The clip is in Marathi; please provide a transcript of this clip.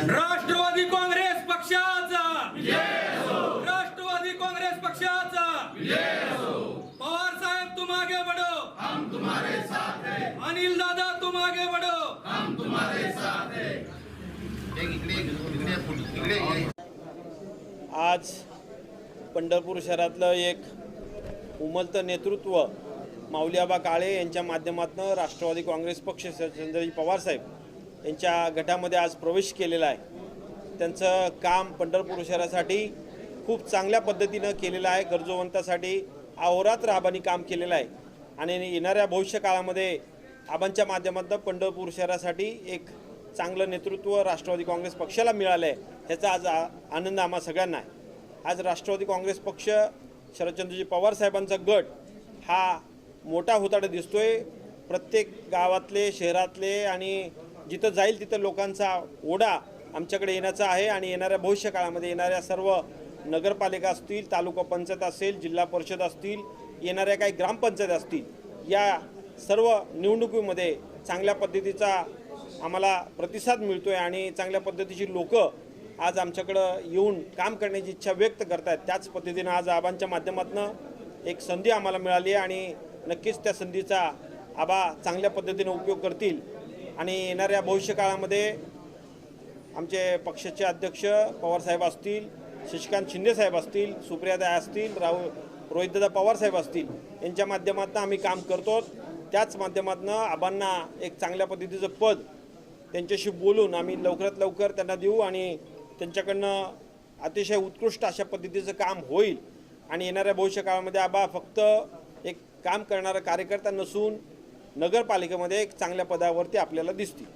राष्ट्रवादी काँग्रेस पक्षाचा राष्ट्रवादी काँग्रेस पक्षाचा पवार साहेब तुम आगे बढ़ो, हम तुम्हारे साथ हैं। अनिल दादा तुम आगे बढ़ो, हम तुम्हारे साथ हैं। आज पंढरपूर शहरातलं एक उमलतं नेतृत्व माऊलीआबा काळे यांच्या माध्यमातून राष्ट्रवादी काँग्रेस पक्ष शरदचंद्रजी पवार साहेब यांच्या गटामध्ये आज प्रवेश केलेला आहे। त्यांचं काम पंढरपूर शहरासाठी खूप चांगल्या पद्धतीनं केलेलं आहे। गरजूवंतासाठी अहोरात्र आबांनी काम केलेलं आहे आणि येणाऱ्या भविष्य काळामध्ये आबांच्या माध्यमातून पंढरपूर शहरासाठी एक चांगलं नेतृत्व राष्ट्रवादी काँग्रेस पक्षाला मिळालं आहे, ह्याचा आज आनंद आम्हा सगळ्यांना आहे। आज राष्ट्रवादी काँग्रेस पक्ष शरदचंद्रजी पवार साहेबांचा गट हा मोठा होताना दिसतोय। प्रत्येक गावातले, शहरातले आणि जिथं जाईल तिथं लोकांचा ओढा आमच्याकडे येण्याचा आहे आणि येणाऱ्या भविष्य काळामध्ये येणाऱ्या सर्व नगरपालिका असतील, तालुका पंचायत असेल, जिल्हा परिषद असतील, येणाऱ्या काही ग्रामपंचायत असतील, या सर्व निवडणुकीमध्ये चांगल्या पद्धतीचा आम्हाला प्रतिसाद मिळतोय आणि चांगल्या पद्धतीची लोक आज आमच्याकडं येऊन काम करण्याची इच्छा व्यक्त करतात। त्याच पद्धतीनं आज आबांच्या माध्यमातून एक संधी आम्हाला मिळाली आहे आणि नक्कीच त्या संधीचा आबा चांगल्या पद्धतीने उपयोग करतील आणि येणाऱ्या भविष्य काळामध्ये आमचे पक्षाचे अध्यक्ष पवारसाहेब असतील, शशिकांत शिंदे साहेब असतील, सुप्रियाताई असतील, रोहितदादा पवार साहेब असतील, यांच्या माध्यमातून आम्ही काम करतो। त्याच माध्यमातून आबांना एक चांगल्या पद्धतीचं पद त्यांच्याशी बोलून आम्ही लवकरात लवकर त्यांना देऊ आणि त्यांच्याकडनं अतिशय उत्कृष्ट अशा पद्धतीचं काम होईल आणि येणाऱ्या भविष्य काळामध्ये आबा फक्त एक काम करणारा कार्यकर्ता नसून नगरपालिकेमध्ये एक चांगल्या पदावरती आपल्याला दिसतील।